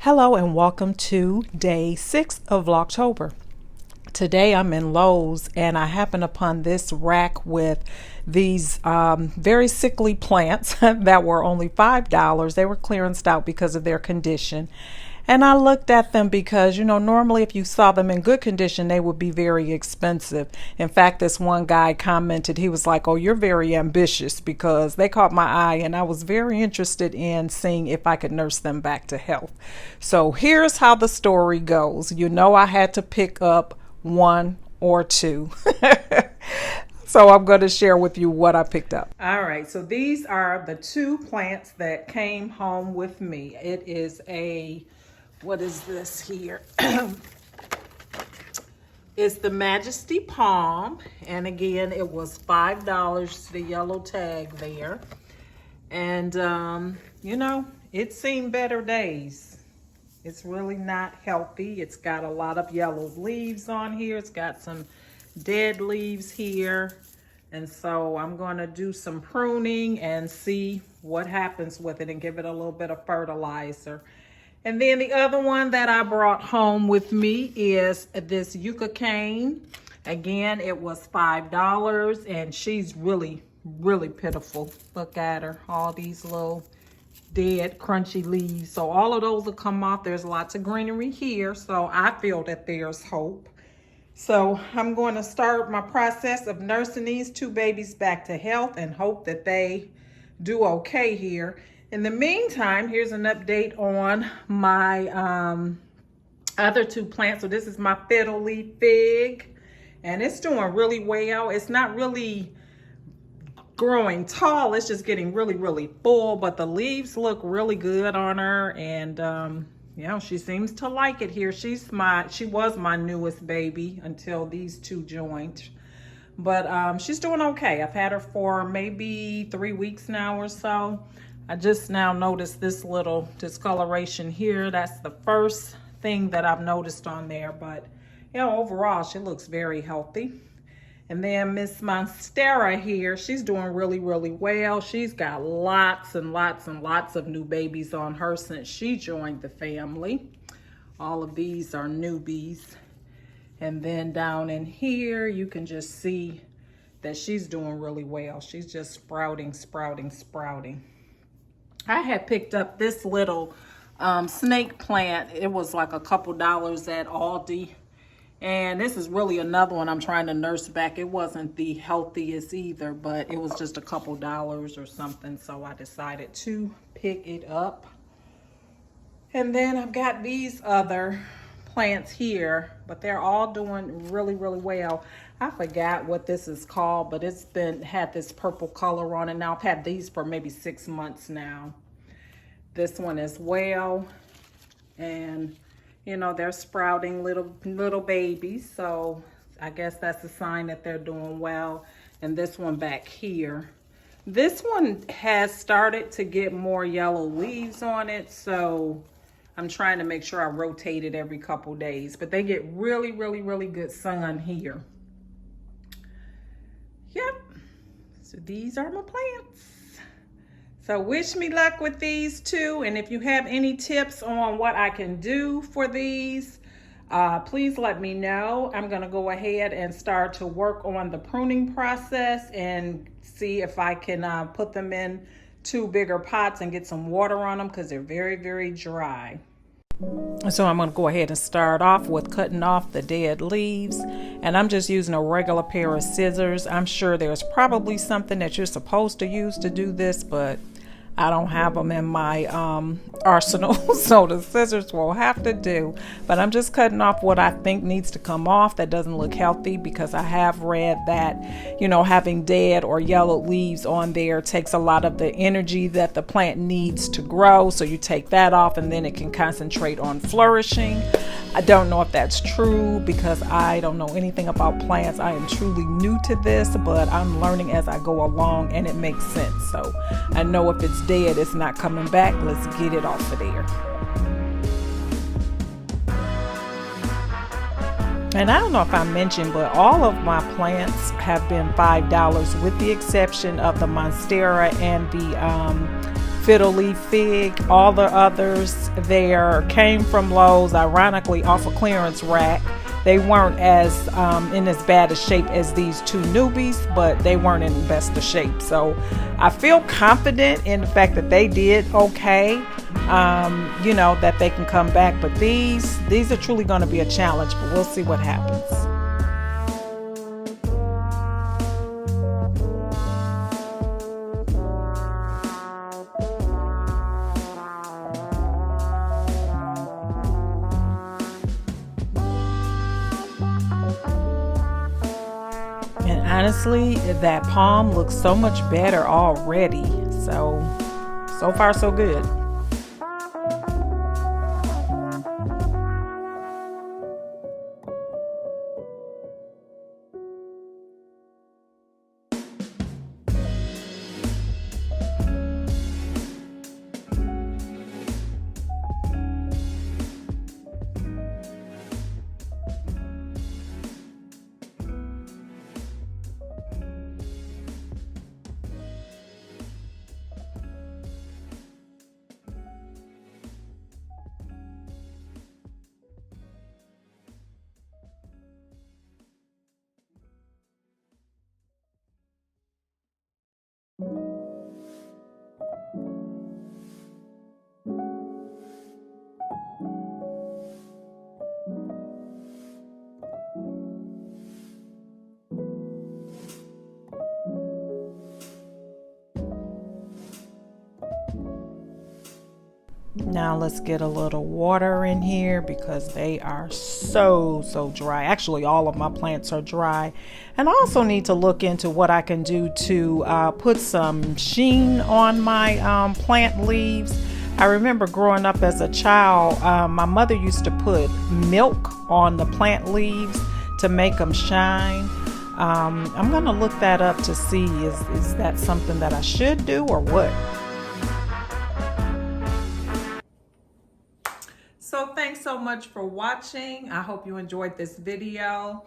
Hello and welcome to day 6 of Vlogtober. Today I'm in Lowe's and I happened upon this rack with these very sickly plants that were only $5. They were clearanced out because of their condition. And I looked at them because, normally if you saw them in good condition, they would be very expensive. In fact, this one guy commented, he was like, "Oh, you're very ambitious," because they caught my eye and I was very interested in seeing if I could nurse them back to health. So here's how the story goes. I had to pick up one or two. So I'm going to share with you what I picked up. All right, so these are the two plants that came home with me. It is what is this here? It's the Majesty Palm. And again, it was $5, the yellow tag there. And, it's seen better days. It's really not healthy. It's got a lot of yellow leaves on here. It's got some dead leaves here. And so I'm going to do some pruning and see what happens with it and give it a little bit of fertilizer. And then the other one that I brought home with me is this Yuca Cane. Again, it was $5 and she's really, really pitiful. Look at her, all these little dead crunchy leaves. So all of those will come off. There's lots of greenery here, so I feel that there's hope. So I'm going to start my process of nursing these two babies back to health and hope that they do okay here. In the meantime, here's an update on my other two plants. So this is my fiddle leaf fig, and it's doing really well. It's not really growing tall. It's just getting really, really full, but the leaves look really good on her. And, she seems to like it here. She was my newest baby until these two joined. But she's doing okay. I've had her for maybe 3 weeks now or so. I just now noticed this little discoloration here. That's the first thing that I've noticed on there. But, overall, she looks very healthy. And then Miss Monstera here, she's doing really, really well. She's got lots and lots and lots of new babies on her since she joined the family. All of these are newbies. And then down in here, you can just see that she's doing really well. She's just sprouting, sprouting, sprouting. I had picked up this little snake plant. It was like a couple dollars at Aldi. And this is really another one I'm trying to nurse back. It wasn't the healthiest either, but it was just a couple dollars or something. So I decided to pick it up. And then I've got these other plants here, but they're all doing really, really well. I forgot what this is called, but it's had this purple color on it. Now I've had these for maybe 6 months now. This one as well. And they're sprouting little babies, so I guess that's a sign that they're doing well. And this one back here, this one has started to get more yellow leaves on it, so I'm trying to make sure I rotate it every couple days. But they get really, really, really good sun here. Yep, so these are my plants. So wish me luck with these two. And if you have any tips on what I can do for these, please let me know. I'm going to go ahead and start to work on the pruning process and see if I can put them in 2 bigger pots and get some water on them because they're very, very dry. So I'm going to go ahead and start off with cutting off the dead leaves, and I'm just using a regular pair of scissors. I'm sure there's probably something that you're supposed to use to do this, but I don't have them in my arsenal, so the scissors will have to do. But I'm just cutting off what I think needs to come off that doesn't look healthy, because I have read that, having dead or yellow leaves on there takes a lot of the energy that the plant needs to grow. So you take that off and then it can concentrate on flourishing. I don't know if that's true because I don't know anything about plants. I am truly new to this, but I'm learning as I go along and it makes sense. So I know if it's dead, it's not coming back. Let's get it off of there. And I don't know if I mentioned, but all of my plants have been $5 with the exception of the monstera and the fiddle leaf fig. All the others there came from Lowe's, ironically off a clearance rack. They weren't as in as bad a shape as these two newbies, but they weren't in the best of shape. So I feel confident in the fact that they did okay, you know, that they can come back. But these are truly going to be a challenge, but we'll see what happens. Honestly, that palm looks so much better already. So far so good. Now let's get a little water in here because they are so dry. Actually, all of my plants are dry. And I also need to look into what I can do to put some sheen on my plant leaves. I remember growing up as a child, my mother used to put milk on the plant leaves to make them shine. I'm going to look that up to see is that something that I should do or what? So thanks so much for watching. I hope you enjoyed this video.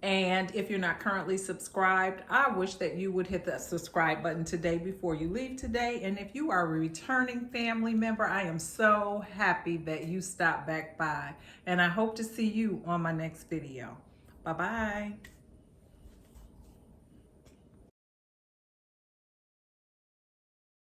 And if you're not currently subscribed, I wish that you would hit that subscribe button today before you leave today. And if you are a returning family member, I am so happy that you stopped back by. And I hope to see you on my next video. Bye-bye.